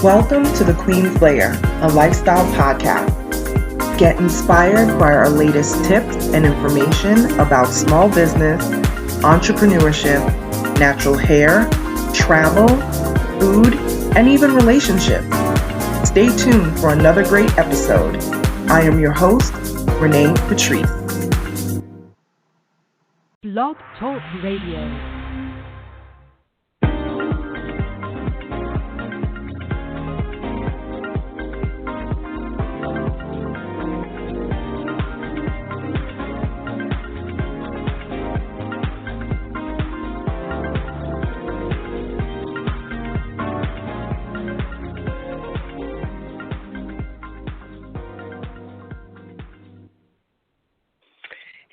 Welcome to the Queen's Lair, a lifestyle podcast. Get inspired by our latest tips and information about small business, entrepreneurship, natural hair, travel, food, and even relationships. Stay tuned for another great episode. I am your host, Renée Patrice. Blog Talk Radio.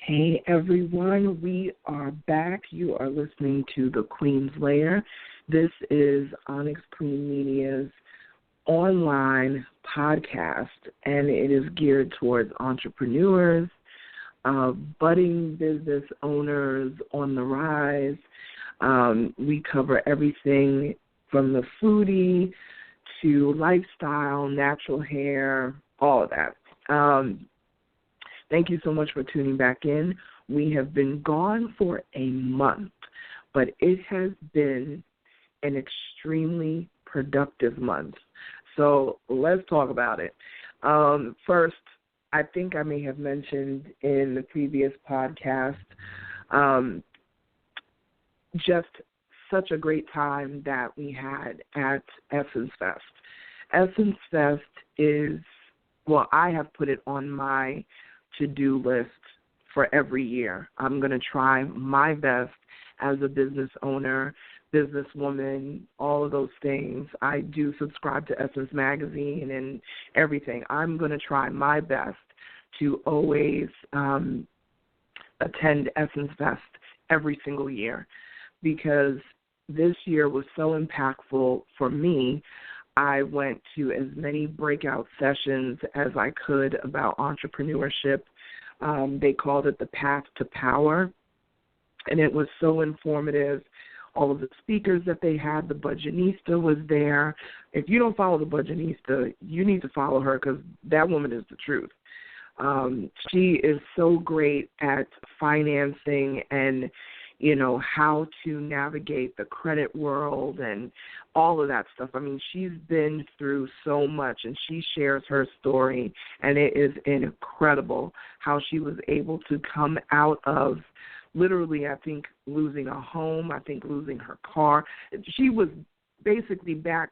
Hey everyone, we are back. You are listening to the Queen's Lair. This is OnyxQueen Media's online podcast, and it is geared towards entrepreneurs, budding business owners on the rise. We cover everything from the foodie to lifestyle, natural hair, all of that. Thank you so much for tuning back in. We have been gone for a month, but it has been an extremely productive month. So let's talk about it. First, I think I may have mentioned in the previous podcast, just such a great time that we had at Essence Fest. Essence Fest is, well, I have put it on my to-do list for every year. I'm going to try my best as a business owner, businesswoman, all of those things. I do subscribe to Essence Magazine and everything. I'm going to try my best to always attend Essence Fest every single year, because this year was so impactful for me. I went to as many breakout sessions as I could about entrepreneurship. They called it the Path to Power, and it was so informative. All of the speakers that they had, the Budgetnista was there. If you don't follow the Budgetnista, you need to follow her, because that woman is the truth. She is so great at financing and how to navigate the credit world and all of that stuff. I mean, she's been through so much, and she shares her story, and it is incredible how she was able to come out of literally, I think, losing a home, I think losing her car. She was basically back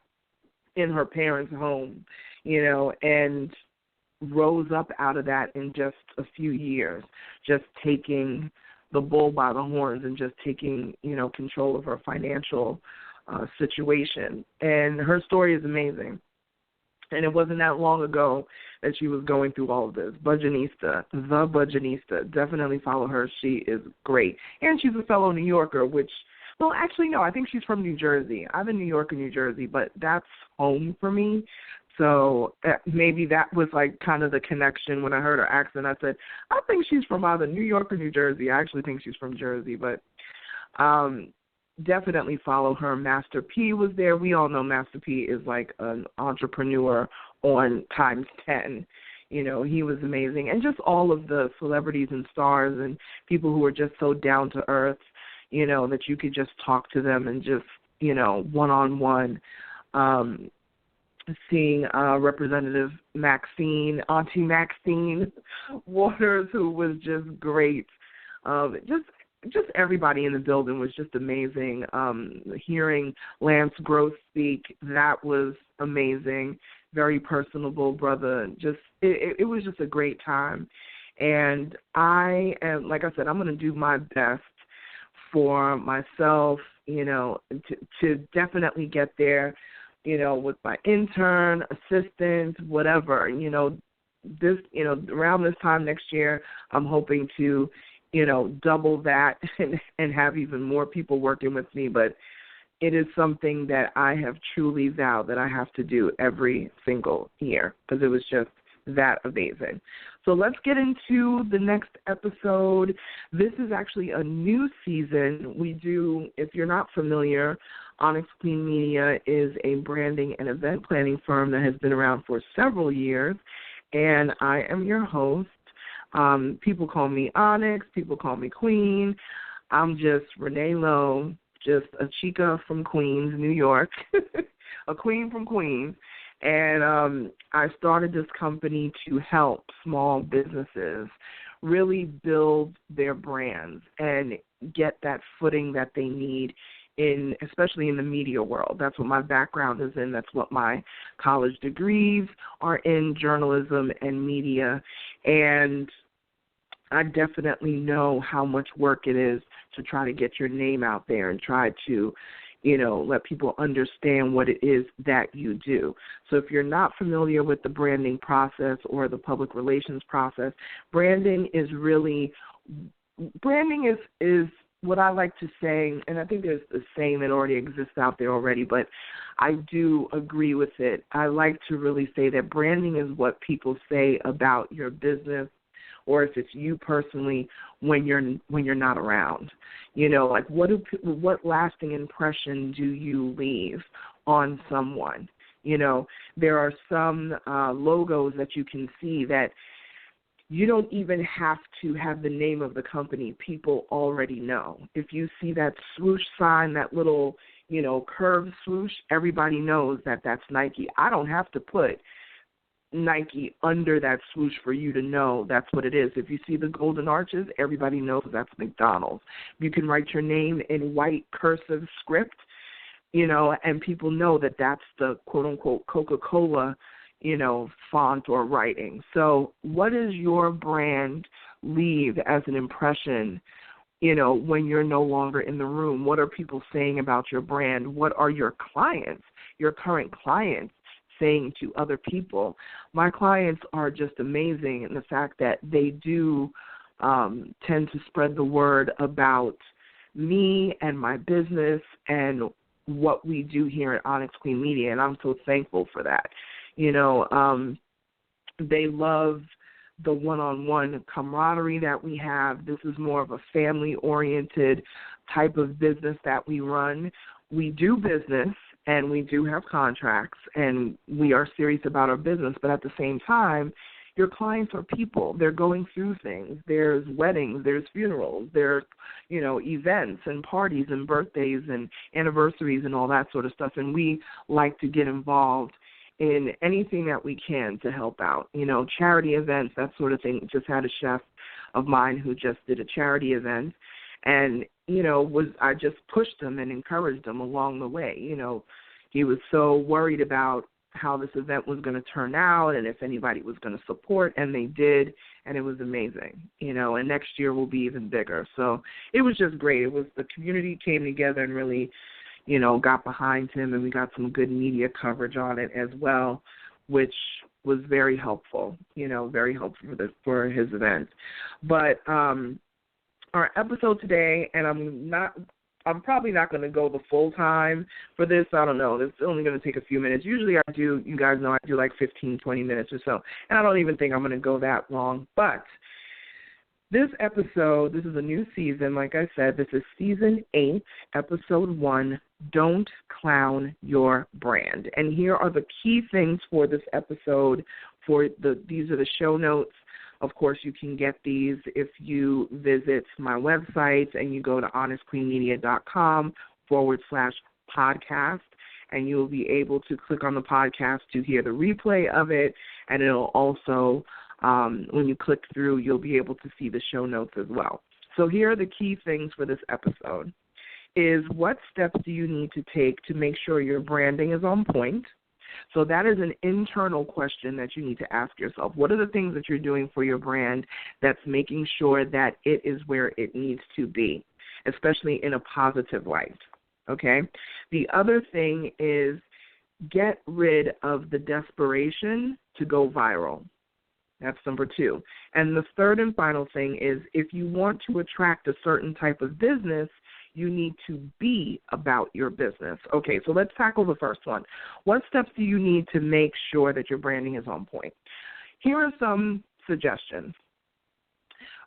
in her parents' home, and rose up out of that in just a few years, just taking the bull by the horns and just taking, control of her financial situation. And her story is amazing. And it wasn't that long ago that she was going through all of this. The Budgetnista, definitely follow her. She is great. And she's a fellow New Yorker, which, well, actually, no, I think she's from New Jersey. I'm in New York and New Jersey, but that's home for me. So maybe that was like kind of the connection. When I heard her accent, I said, I think she's from either New York or New Jersey. I actually think she's from Jersey, but definitely follow her. Master P was there. We all know Master P is like an entrepreneur on times 10. He was amazing. And just all of the celebrities and stars and people who are just so down to earth, that you could just talk to them and just, one-on-one. Seeing Representative Auntie Maxine Waters, who was just great. Just everybody in the building was just amazing. Hearing Lance Gross speak, that was amazing. Very personable brother. It was just a great time. And I am, like I said, I'm going to do my best for myself, to definitely get there, with my intern, assistant, whatever, around this time next year, I'm hoping to, double that and have even more people working with me. But it is something that I have truly vowed that I have to do every single year, because it was just that amazing. So let's get into the next episode. This is actually a new season. We do, if you're not familiar, OnyxQueen Media is a branding and event planning firm that has been around for several years, and I am your host. People call me Onyx. People call me Queen. I'm just Renée Lowe, just a chica from Queens, New York, a queen from Queens. And I started this company to help small businesses really build their brands and get that footing that they need especially in the media world. That's what my background is in. That's what my college degrees are in, journalism and media. And I definitely know how much work it is to try to get your name out there and try to, let people understand what it is that you do. So if you're not familiar with the branding process or the public relations process, branding is what I like to say, and I think there's a saying that already exists out there already, but I do agree with it. I like to really say that branding is what people say about your business, or if it's you personally when you're not around. Like what lasting impression do you leave on someone? There are some logos that you can see that you don't even have to have the name of the company. People already know. If you see that swoosh sign, that little, curved swoosh, everybody knows that that's Nike. I don't have to put Nike under that swoosh for you to know that's what it is. If you see the golden arches, everybody knows that's McDonald's. You can write your name in white cursive script, and people know that that's the quote-unquote Coca-Cola font or writing. So what does your brand leave as an impression, when you're no longer in the room? What are people saying about your brand? What are your clients, your current clients, saying to other people? My clients are just amazing in the fact that they do tend to spread the word about me and my business and what we do here at OnyxQueen Media, and I'm so thankful for that. They love the one-on-one camaraderie that we have. This is more of a family-oriented type of business that we run. We do business, and we do have contracts, and we are serious about our business, but at the same time, your clients are people. They're going through things. There's weddings, there's funerals, there's, events and parties and birthdays and anniversaries and all that sort of stuff, and we like to get involved in anything that we can to help out, charity events, that sort of thing. Just had a chef of mine who just did a charity event, and, I just pushed him and encouraged him along the way. He was so worried about how this event was going to turn out and if anybody was going to support, and they did, and it was amazing, and next year will be even bigger. So it was just great. The community came together and really got behind him, and we got some good media coverage on it as well, which was very helpful, very helpful for his event. But our episode today, and I'm probably not going to go the full time for this. I don't know. It's only going to take a few minutes. Usually you guys know I do like 15, 20 minutes or so, and I don't even think I'm going to go that long. But this episode, this is a new season. Like I said, this is Season 8, Episode 1, Don't Clown Your Brand. And here are the key things for this episode. These are the show notes. Of course, you can get these if you visit my website and you go to OnyxQueenMedia.com/podcast, and you'll be able to click on the podcast to hear the replay of it, and it'll also when you click through, you'll be able to see the show notes as well. So here are the key things for this episode. Is what steps do you need to take to make sure your branding is on point? So that is an internal question that you need to ask yourself. What are the things that you're doing for your brand that's making sure that it is where it needs to be, especially in a positive light, okay? The other thing is get rid of the desperation to go viral. That's number 2. And the third and final thing is if you want to attract a certain type of business, you need to be about your business. Okay, so let's tackle the first one. What steps do you need to make sure that your branding is on point? Here are some suggestions.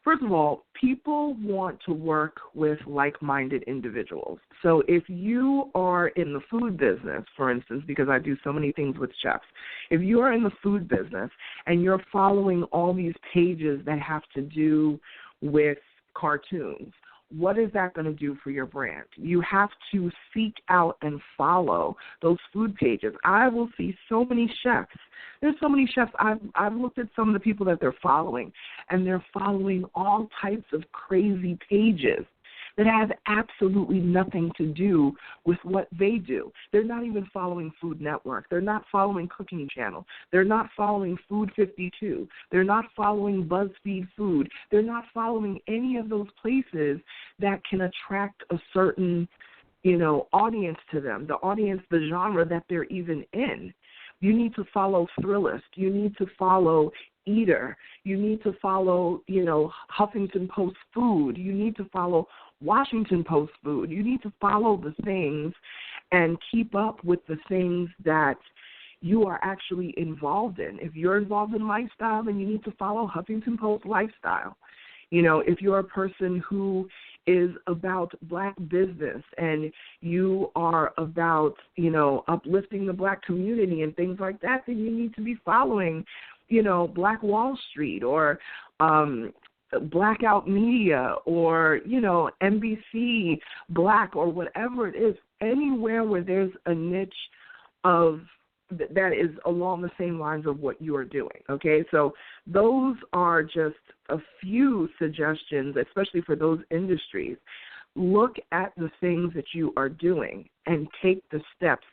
First of all, people want to work with like-minded individuals. So if you are in the food business, for instance, because I do so many things with chefs, if you are in the food business and you're following all these pages that have to do with cartoons, what is that going to do for your brand? You have to seek out and follow those food pages. I will see so many chefs. There's so many chefs. I've looked at some of the people that they're following, and they're following all types of crazy pages that have absolutely nothing to do with what they do. They're not even following Food Network. They're not following Cooking Channel. They're not following Food 52. They're not following BuzzFeed Food. They're not following any of those places that can attract a certain, audience to them, the audience, the genre that they're even in. You need to follow Thrillist. You need to follow Eater. You need to follow, Huffington Post Food. You need to follow Washington Post Food. You need to follow the things and keep up with the things that you are actually involved in. If you're involved in lifestyle, then you need to follow Huffington Post Lifestyle. If you're a person who is about Black business and you are about, uplifting the Black community and things like that, then you need to be following, Black Wall Street or Blackout Media or, NBC Black or whatever it is, anywhere where there's a niche of that is along the same lines of what you are doing, okay? So those are just a few suggestions, especially for those industries. Look at the things that you are doing and take the steps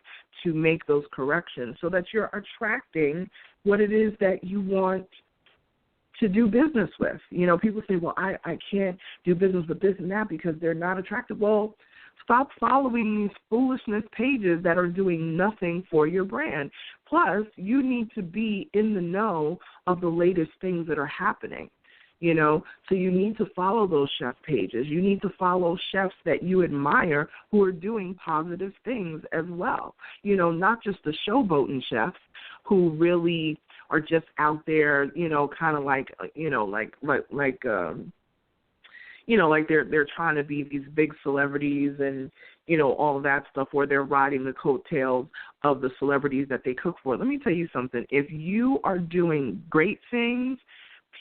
to make those corrections so that you're attracting what it is that you want to do business with. People say, well, I can't do business with this and that because they're not attractive. Well, stop following these foolishness pages that are doing nothing for your brand. Plus, you need to be in the know of the latest things that are happening. So you need to follow those chef pages. You need to follow chefs that you admire who are doing positive things as well. Not just the showboating chefs who really are just out there, kind of like they're trying to be these big celebrities and, all of that stuff, where they're riding the coattails of the celebrities that they cook for. Let me tell you something. If you are doing great things,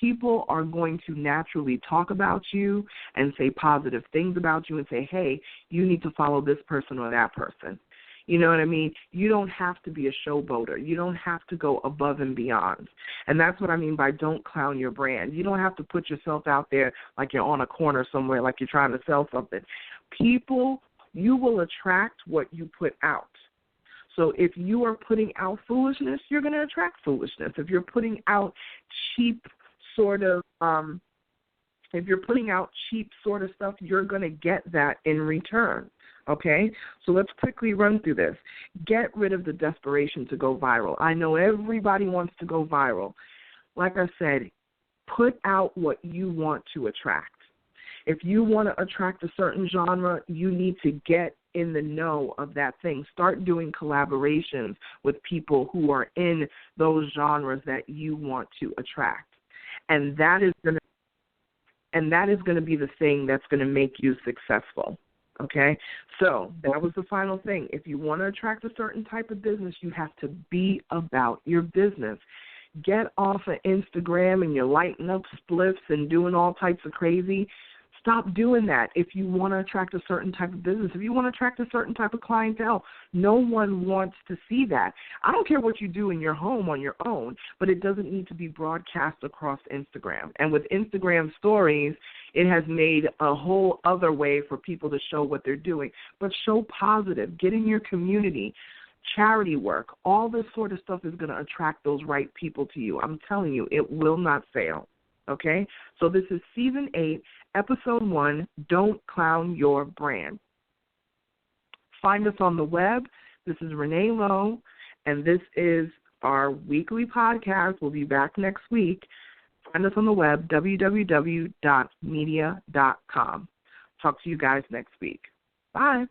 people are going to naturally talk about you and say positive things about you and say, hey, you need to follow this person or that person. You know what I mean? You don't have to be a showboater. You don't have to go above and beyond. And that's what I mean by don't clown your brand. You don't have to put yourself out there like you're on a corner somewhere, like you're trying to sell something. People, you will attract what you put out. So if you are putting out foolishness, you're going to attract foolishness. If you're putting out cheap sort of stuff, you're going to get that in return. Okay, so let's quickly run through this. Get rid of the desperation to go viral. I know everybody wants to go viral. Like I said, put out what you want to attract. If you want to attract a certain genre, you need to get in the know of that thing. Start doing collaborations with people who are in those genres that you want to attract. And that is going to be the thing that's going to make you successful. Okay, so that was the final thing. If you want to attract a certain type of business, you have to be about your business. Get off of Instagram and you're lighting up spliffs and doing all types of crazy. Stop doing that if you want to attract a certain type of business. If you want to attract a certain type of clientele, no one wants to see that. I don't care what you do in your home on your own, but it doesn't need to be broadcast across Instagram. And with Instagram stories, it has made a whole other way for people to show what they're doing. But show positive. Get in your community. Charity work. All this sort of stuff is going to attract those right people to you. I'm telling you, it will not fail. Okay? So this is Season 8, Episode 1, Don't Clown Your Brand. Find us on the web. This is Renée Lowe, and this is our weekly podcast. We'll be back next week. Find us on the web, www.media.com. Talk to you guys next week. Bye.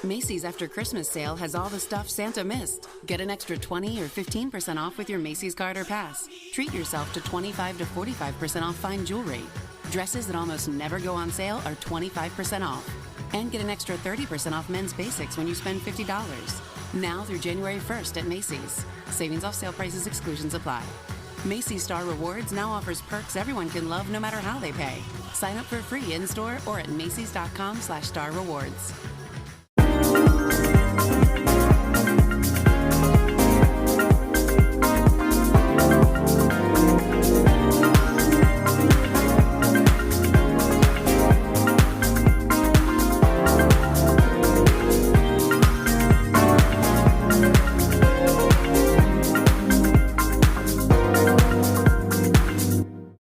Macy's After Christmas sale has all the stuff Santa missed. Get an extra 20 or 15% off with your Macy's card or pass. Treat yourself to 25 to 45% off fine jewelry. Dresses that almost never go on sale are 25% off. And get an extra 30% off men's basics when you spend $50. Now through January 1st at Macy's. Savings off sale prices, exclusions apply. Macy's Star Rewards now offers perks everyone can love no matter how they pay. Sign up for free in-store or at macys.com/starrewards.